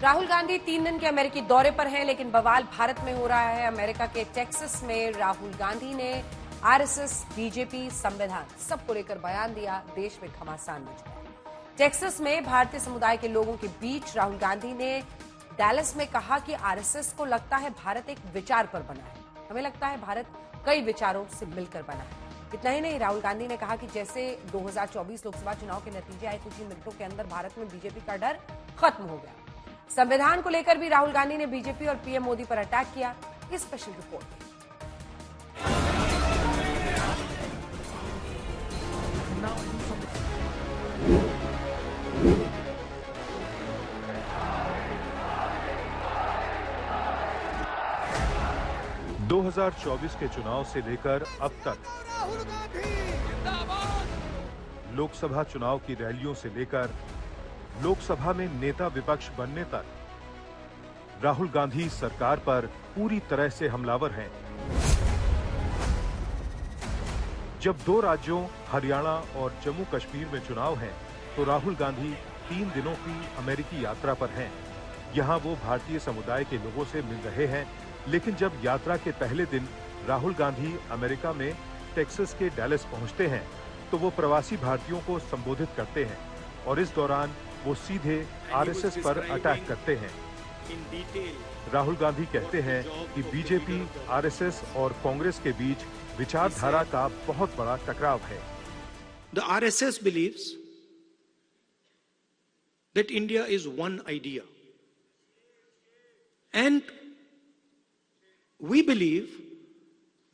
राहुल गांधी 3 दिन के अमेरिकी दौरे पर हैं, लेकिन बवाल भारत में हो रहा है। अमेरिका के टेक्सास में राहुल गांधी ने आरएसएस, बीजेपी, संविधान सबको लेकर बयान दिया। देश में घमासान मच गया। टेक्सास में भारतीय समुदाय के लोगों के बीच राहुल गांधी ने डैलस में कहा कि आरएसएस को लगता है भारत एक विचार पर बना है। हमें लगता है भारत कई विचारों से मिलकर बना है। इतना ही नहीं, राहुल गांधी ने कहा कि जैसे 2024 लोकसभा चुनाव के नतीजे आए, कुछ ही मिनटों के अंदर भारत में बीजेपी का डर खत्म हो गया। संविधान को लेकर भी राहुल गांधी ने बीजेपी और पीएम मोदी पर अटैक किया। इस स्पेशल रिपोर्ट 2024 के चुनाव से लेकर अब तक लोकसभा चुनाव की रैलियों से लेकर लोकसभा में नेता विपक्ष बनने तक राहुल गांधी सरकार पर पूरी तरह से हमलावर हैं। जब 2 राज्यों हरियाणा और जम्मू कश्मीर में चुनाव हैं, तो राहुल गांधी 3 दिनों की अमेरिकी यात्रा पर हैं। यहां वो भारतीय समुदाय के लोगों से मिल रहे हैं। लेकिन जब यात्रा के पहले दिन राहुल गांधी अमेरिका में टेक्सास के डैलस पहुंचते हैं, तो वो प्रवासी भारतीयों को संबोधित करते हैं और इस दौरान वो सीधे आरएसएस पर अटैक करते हैं। राहुल गांधी कहते हैं कि बीजेपी, आरएसएस और कांग्रेस के बीच विचारधारा का बहुत बड़ा टकराव है। The RSS believes that India is one idea, and we believe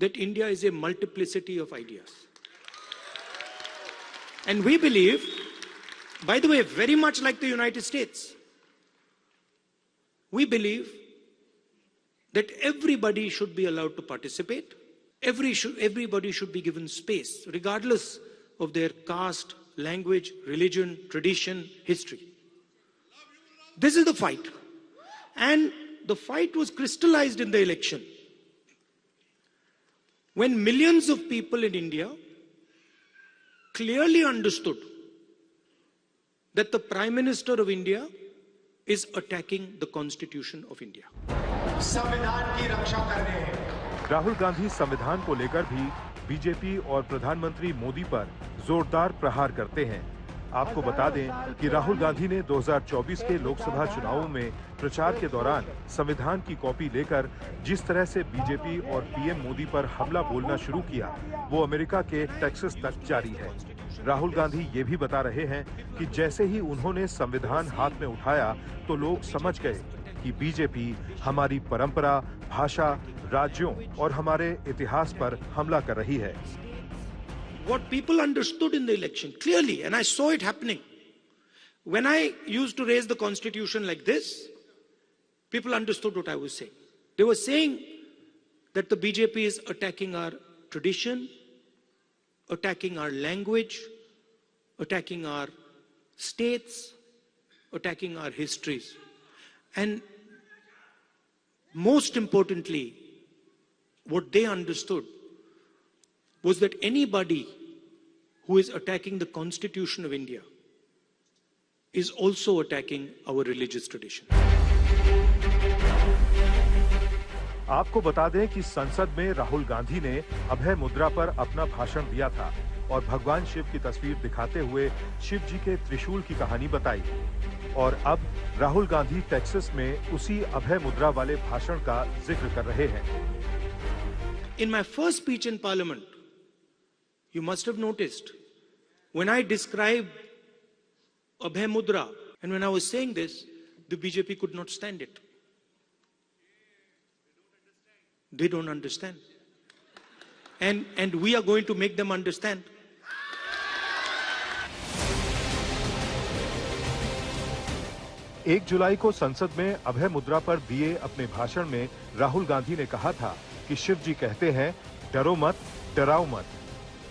that India is a multiplicity of ideas. And we believe, by the way, very much like the United States, we believe that everybody should be allowed to participate. Everybody should be given space, regardless of their caste, language, religion, tradition, history. This is the fight. And the fight was crystallized in the election, when millions of people in India clearly understood that the Prime Minister of India is attacking the Constitution of India. संविधान की रक्षा करने हैं। राहुल गांधी संविधान को लेकर भी BJP और प्रधानमंत्री मोदी पर जोरदार प्रहार करते हैं। आपको बता दें कि राहुल गांधी ने 2024 के लोकसभा चुनावों में प्रचार के दौरान संविधान की कॉपी लेकर जिस तरह से बीजेपी और पीएम मोदी पर हमला बोलना शुरू किया, वो अमेरिका के टेक्सास तक जारी है। राहुल गांधी ये भी बता रहे हैं कि जैसे ही उन्होंने संविधान हाथ में उठाया, तो लोग समझ गए कि बीजेपी हमारी परंपरा, भाषा, राज्यों और हमारे इतिहास पर हमला कर रही है। What people understood in the election clearly, and I saw it happening. When I used to raise the Constitution like this, people understood what I was saying. They were saying that the BJP is attacking our tradition, attacking our language, attacking our states, attacking our histories. And most importantly, what they understood was that anybody who is attacking the Constitution of India is also attacking our religious tradition. आपको बता दें कि संसद में राहुल गांधी ने अभय मुद्रा पर अपना भाषण दिया था और भगवान शिव की तस्वीर दिखाते हुए शिव जी के त्रिशूल की कहानी बताई। और अब राहुल गांधी टेक्सास में उसी अभय मुद्रा वाले भाषण का जिक्र कर रहे हैं। In my first speech in Parliament, you must have noticed, when I described Abhay Mudra, and when I was saying this, the BJP could not stand it. They don't understand. And we are going to make them understand. एक जुलाई को संसद में अभय मुद्रा पर दिए अपने भाषण में राहुल गांधी ने कहा था कि शिव जी कहते हैं, डरो मत, डराओ मत।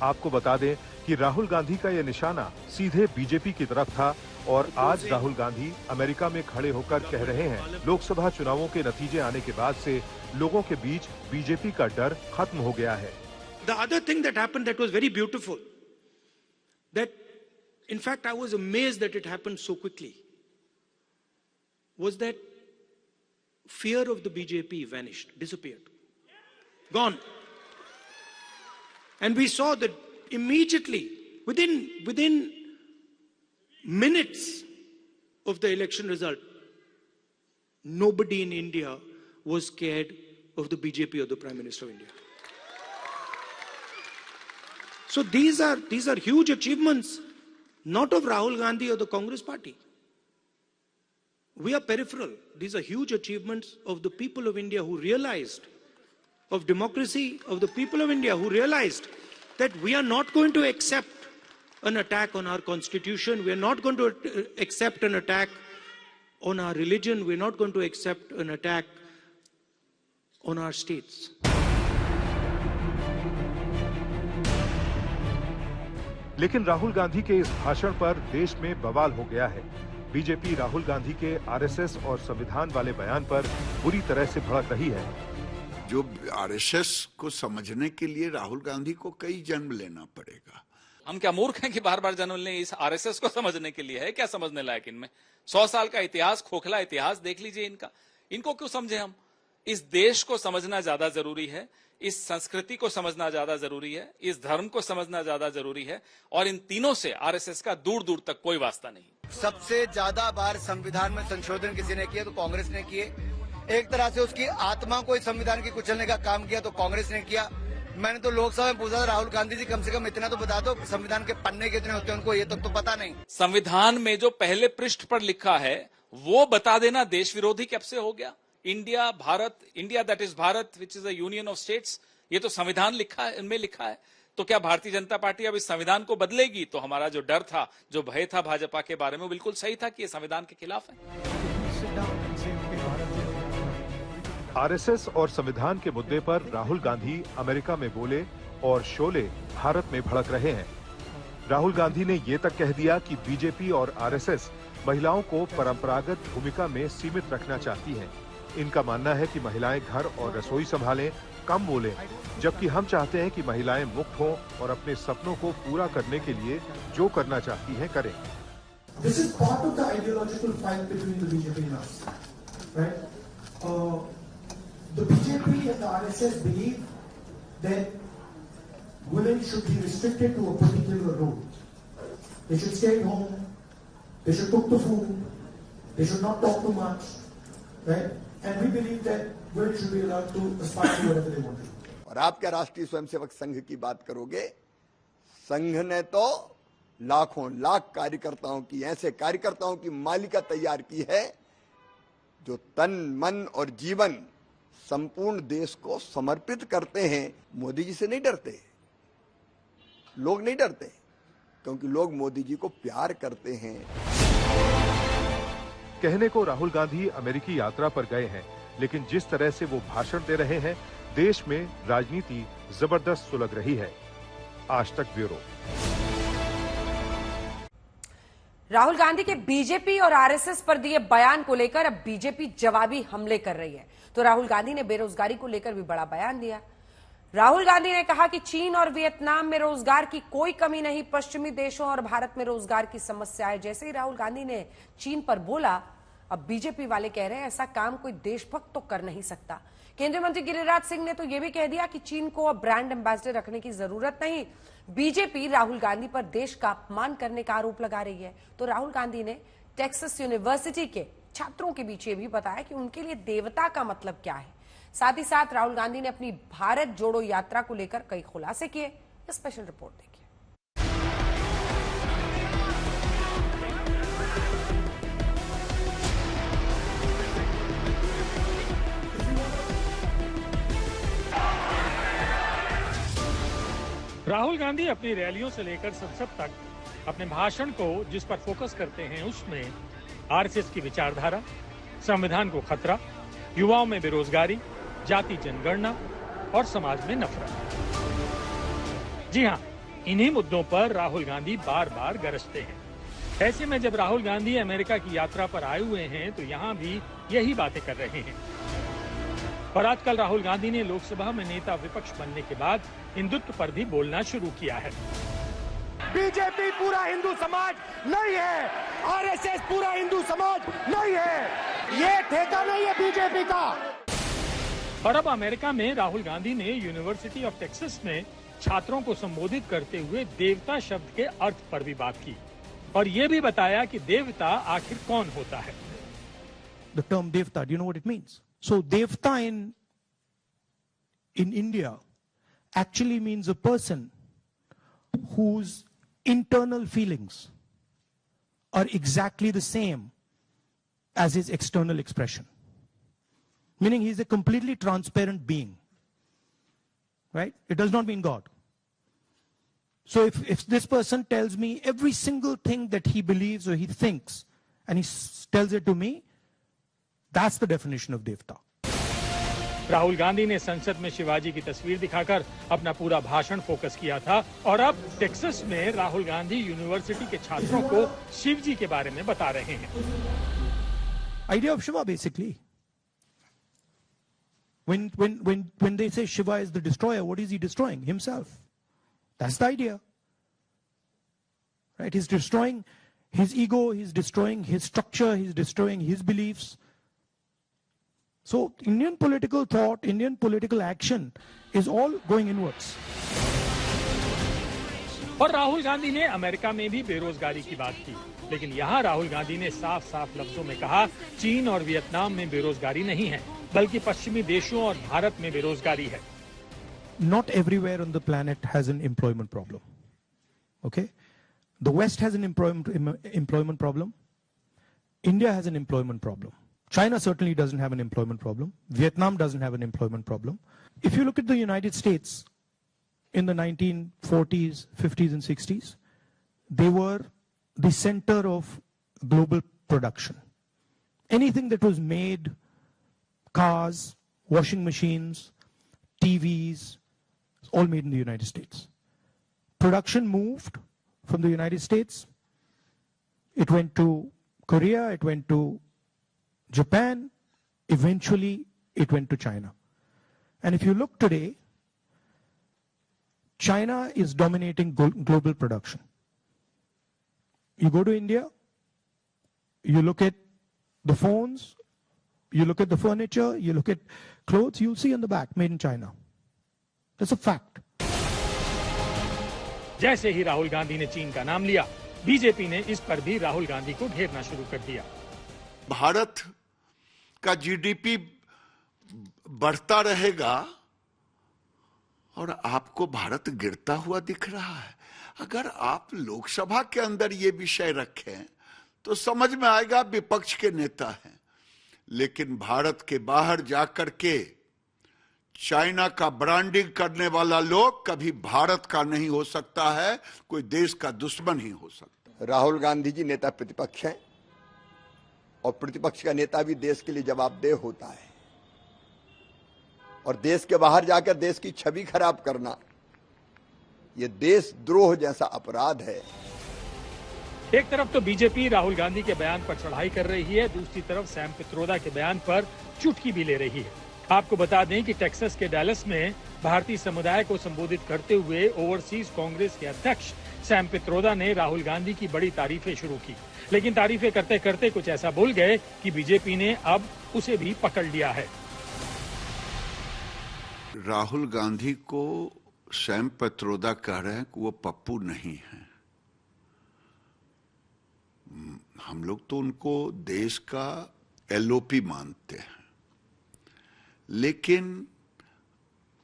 आपको बता दें कि राहुल गांधी का यह निशाना सीधे बीजेपी की तरफ था और आज राहुल गांधी अमेरिका में खड़े होकर कह रहे हैं, लोकसभा चुनावों के नतीजे आने के बाद से लोगों के बीच बीजेपी का डर खत्म हो गया है। The other thing that happened that was very beautiful, that in fact I was amazed that it happened so quickly, was that fear of the BJP vanished, disappeared, gone. And we saw that immediately, within minutes of the election result, nobody in India was scared of the BJP or the Prime Minister of India. So these are huge achievements, not of Rahul Gandhi or the Congress party. We are peripheral. These are huge achievements of the people of India who realized, of democracy, of the people of India who realized that we are not going to accept an attack on our constitution. We are not going to accept an attack on our religion. We are not going to accept an attack on our states. लेकिन राहुल गांधी के इस भाषण पर देश में बवाल हो गया है। बीजेपी राहुल गांधी के आरएसएस और संविधान वाले बयान पर बुरी तरह से भड़क रही है। जो आरएसएस को समझने के लिए राहुल गांधी को कई जन्म लेना पड़ेगा। हम क्या मूर्ख हैं कि बार बार जन्म लें? इस आरएसएस को समझने के लिए है क्या समझने लायक इनमें? 100 साल का इतिहास, खोखला इतिहास देख लीजिए इनका। इनको क्यों समझे हम? इस देश को समझना ज्यादा जरूरी है, इस संस्कृति को समझना ज्यादा जरूरी है, इस धर्म को समझना ज्यादा जरूरी है, और इन तीनों से आरएसएस का दूर दूर तक कोई वास्ता नहीं। सबसे ज्यादा बार संविधान में संशोधन किसी ने किया तो कांग्रेस ने किए। एक तरह से उसकी आत्मा को इस संविधान की कुचलने का काम किया तो कांग्रेस ने किया। मैंने तो लोकसभा में पूछा था, राहुल गांधी जी कम से कम इतना तो बता दो संविधान के पन्ने कितने होते हैं, उनको ये तक तो पता नहीं। संविधान में जो पहले पृष्ठ पर लिखा है वो बता देना देश विरोधी कब से हो गया? India, Bharat, India that is Bharat which is a union of states, ये तो संविधान लिखा है, इनमें लिखा है। तो क्या भारतीय जनता पार्टी अब इस संविधान को बदलेगी? तो हमारा जो डर था, जो भय था भाजपा के बारे में, बिल्कुल सही था कि ये संविधान के खिलाफ है। आरएसएस और संविधान के मुद्दे पर राहुल गांधी अमेरिका में बोले और शोले भारत में भड़क रहे हैं। राहुल गांधी ने ये तक कह दिया कि बीजेपी और आरएसएस महिलाओं को परंपरागत भूमिका में सीमित रखना चाहती हैं। इनका मानना है कि महिलाएं घर और रसोई संभालें, कम बोलें, जबकि हम चाहते हैं कि महिलाएं मुक्त हों और अपने सपनों को पूरा करने के लिए जो करना चाहती हैं करें। This is part of the ideological fight between the BJP and us, right? The BJP and the RSS believe that women should be restricted to a particular role. They should stay at home, they should cook the food, they should not talk too much, right? And we believe that women should be allowed to aspire to whatever they want to do. और आप क्या राष्ट्रीय स्वयंसेवक संघ की बात करोगे? संघ ने तो लाखों लाख कार्यकर्ताओं की, ऐसे कार्यकर्ताओं की मालिका तैयार की है जो तन, मन और जीवन संपूर्ण देश को समर्पित करते हैं। मोदी जी से नहीं डरते, लोग नहीं डरते, क्योंकि लोग मोदी जी को प्यार करते हैं। कहने को राहुल गांधी अमेरिकी यात्रा पर गए हैं, लेकिन जिस तरह से वो भाषण दे रहे हैं, देश में राजनीति जबरदस्त सुलग रही है। आज तक ब्यूरो। राहुल गांधी के बीजेपी और आरएसएस पर दिए बयान को लेकर अब बीजेपी जवाबी हमले कर रही है। तो राहुल गांधी ने बेरोजगारी को लेकर भी बड़ा बयान दिया। राहुल गांधी ने कहा कि चीन और वियतनाम में रोजगार की कोई कमी नहीं, पश्चिमी देशों और भारत में रोजगार की समस्या है। जैसे ही राहुल गांधी ने चीन पर बोला, अब बीजेपी वाले कह रहे हैं ऐसा काम कोई देशभक्त तो कर नहीं सकता। केंद्रीय मंत्री गिरिराज सिंह ने तो यह भी कह दिया कि चीन को अब ब्रांड एम्बेसडर रखने की जरूरत नहीं। बीजेपी राहुल गांधी पर देश का अपमान करने का आरोप लगा रही है। तो राहुल गांधी ने टेक्सास यूनिवर्सिटी के छात्रों के बीच ये भी बताया कि उनके लिए देवता का मतलब क्या है। साथ ही साथ राहुल गांधी ने अपनी भारत जोड़ो यात्रा को लेकर कई खुलासे किए। स्पेशल रिपोर्ट देखिए। राहुल गांधी अपनी रैलियों से लेकर संसद तक अपने भाषण को जिस पर फोकस करते हैं उसमें आरएसएस की विचारधारा, संविधान को खतरा, युवाओं में बेरोजगारी, जाति जनगणना और समाज में नफरत। जी हां, इन्हीं मुद्दों पर राहुल गांधी बार बार गरजते हैं। ऐसे में जब राहुल गांधी अमेरिका की यात्रा पर आए हुए हैं तो यहां भी यही बातें कर रहे हैं। और आजकल राहुल गांधी ने लोकसभा में नेता विपक्ष बनने के बाद हिंदुत्व पर भी बोलना शुरू किया है। बीजेपी पूरा हिंदू समाज नहीं है, आरएसएस पूरा हिंदू समाज नहीं है। ये ठेका नहीं है बीजेपी का। और अब अमेरिका में राहुल गांधी ने यूनिवर्सिटी ऑफ टेक्सास में छात्रों को संबोधित करते हुए देवता शब्द के अर्थ पर भी बात की और ये भी बताया कि देवता आखिर कौन होता है। The term devta, do you know what it means? So devta in India actually means a person whose internal feelings are exactly the same as his external expression. Meaning he's a completely transparent being. Right? It does not mean God. So if this person tells me every single thing that he believes or he thinks and he tells it to me, that's the definition of devta. Rahul Gandhi ने संसद में शिवाजी की तस्वीर दिखाकर अपना पूरा भाषण focus किया था और अब टेक्सास में राहुल गांधी यूनिवर्सिटी के छात्रों को शिव जी के बारे में बता रहे हैं। Idea of Shiva basically. When they say Shiva is the destroyer, what is he destroying? Himself. That's the idea. Right? He's destroying his ego, he's destroying his structure, he's destroying his beliefs. So Indian political thought, Indian political action is all going inwards. और राहुल गांधी ने America में भी बेरोजगारी की बात की, लेकिन यहाँ राहुल गांधी ने साफ साफ लफ्जों में कहा चीन और वियतनाम में बेरोजगारी नहीं है, बल्कि पश्चिमी देशों और भारत में बेरोजगारी है। Not everywhere on the planet has an employment problem. Okay? The West has an employment problem. India has an employment problem. China certainly doesn't have an employment problem. Vietnam doesn't have an employment problem. If you look at the United States in the 1940s, 50s and 60s, they were the center of global production. Anything that was made, cars, washing machines, TVs, all made in the United States. Production moved from the United States. It went to Korea, it went to Japan, eventually it went to China. And if you look today, China is dominating global production. You go to India, you look at the phones, you look at the furniture, you look at clothes, you'll see on the back, made in China. That's a fact. जैसे ही राहुल गांधी ने चीन का नाम लिया, BJP ने इस पर भी राहुल गांधी को घेरना शुरू कर दिया। भारत का जीडीपी बढ़ता रहेगा और आपको भारत गिरता हुआ दिख रहा है। अगर आप लोकसभा के अंदर ये विषय रखें तो समझ में आएगा विपक्ष के नेता हैं, लेकिन भारत के बाहर जाकर के चाइना का ब्रांडिंग करने वाला लोग कभी भारत का नहीं हो सकता है, कोई देश का दुश्मन ही हो सकता। राहुल गांधी जी नेता प्रतिपक्ष हैं और प्रतिपक्ष का नेता भी देश के लिए जवाबदेह होता है, और देश के बाहर जाकर देश की छवि खराब करना यह देशद्रोह जैसा अपराध है। एक तरफ तो बीजेपी राहुल गांधी के बयान पर चढ़ाई कर रही है, दूसरी तरफ सैम पित्रोदा के बयान पर चुटकी भी ले रही है। आपको बता दें कि टेक्सास के डैलस में भारतीय समुदाय को संबोधित करते हुए ओवरसीज कांग्रेस के अध्यक्ष सैम पित्रोदा ने राहुल गांधी की बड़ी तारीफें शुरू की, लेकिन तारीफें करते करते कुछ ऐसा बोल गए कि बीजेपी ने अब उसे भी पकड़ लिया है। राहुल गांधी को सैम पित्रोदा कह रहे हैं कि वो पप्पू नहीं है। हम लोग तो उनको देश का एलओपी मानते हैं, लेकिन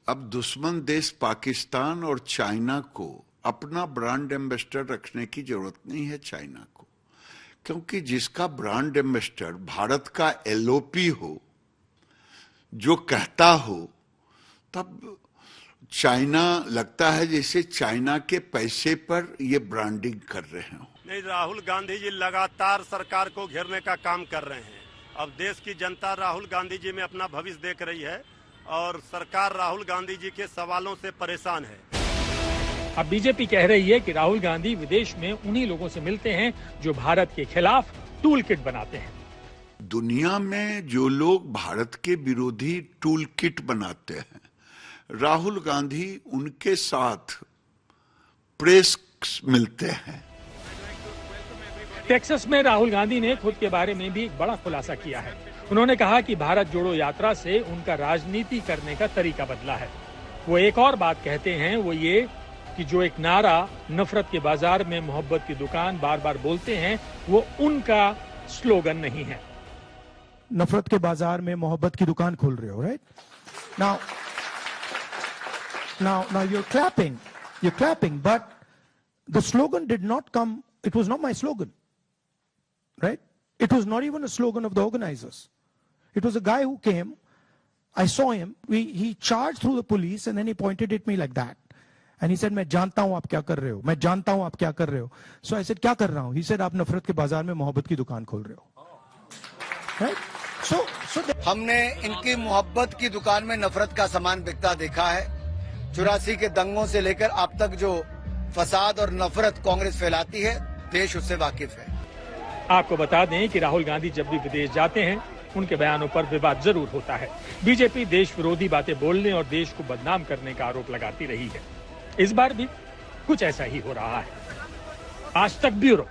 अब दुश्मन देश पाकिस्तान और चाइना को अपना ब्रांड एम्बेसडर रखने की जरूरत नहीं है चाइना को, क्योंकि जिसका ब्रांड एम्बेसडर भारत का एलओपी हो, जो कहता हो, तब चाइना लगता है जैसे चाइना के पैसे पर ये ब्रांडिंग कर रहे हो। नहीं, राहुल गांधी जी लगातार सरकार को घेरने का काम कर रहे हैं। अब देश की जनता राहुल गांधी जी में अपना भविष्य देख रही है और सरकार राहुल गांधी जी के सवालों से परेशान है। अब बीजेपी कह रही है कि राहुल गांधी विदेश में उन्हीं लोगों से मिलते हैं जो भारत के खिलाफ टूल किट बनाते हैं। दुनिया में जो लोग भारत के विरोधी टूल किट बनाते हैं, राहुल गांधी उनके साथ प्रेस मिलते हैं। टेक्सास में राहुल गांधी ने खुद के बारे में भी एक बड़ा खुलासा किया है। उन्होंने कहा कि भारत जोड़ो यात्रा से उनका राजनीति करने का तरीका बदला है। वो एक और बात कहते हैं, वो ये कि जो एक नारा नफरत के बाजार में मोहब्बत की दुकान बार बार बोलते हैं, वो उनका स्लोगन नहीं है। नफरत के बाजार में मोहब्बत की दुकान खोल रहे हो, right? Now you're clapping, but the slogan did not come, it was not my slogan, right? It was not even a slogan of the organizers. It was a guy who came, I saw him, he charged through the police and then he pointed at me like that. And he said, मैं जानता हूं आप क्या कर रहे हो, मैं जानता हूं आप क्या कर रहे हो. So I said, क्या कर रहा हूं? He said, आप नफरत के बाजार में मोहब्बत की दुकान खोल रहे हो. Right? So हमने इनकी मोहब्बत की दुकान में नफरत का सामान बिकता देखा है। 84 के दंगों से लेकर अब तक जो फसाद और नफरत कांग्रेस फैलाती है, देश उससे वाकिफ है। आपको बता दें कि राहुल गांधी जब भी विदेश जाते हैं, उनके बयानों पर विवाद जरूर होता है। बीजेपी देश विरोधी बातें बोलने और देश को बदनाम करने का आरोप लगाती रही है। इस बार भी कुछ ऐसा ही हो रहा है। आज तक ब्यूरो।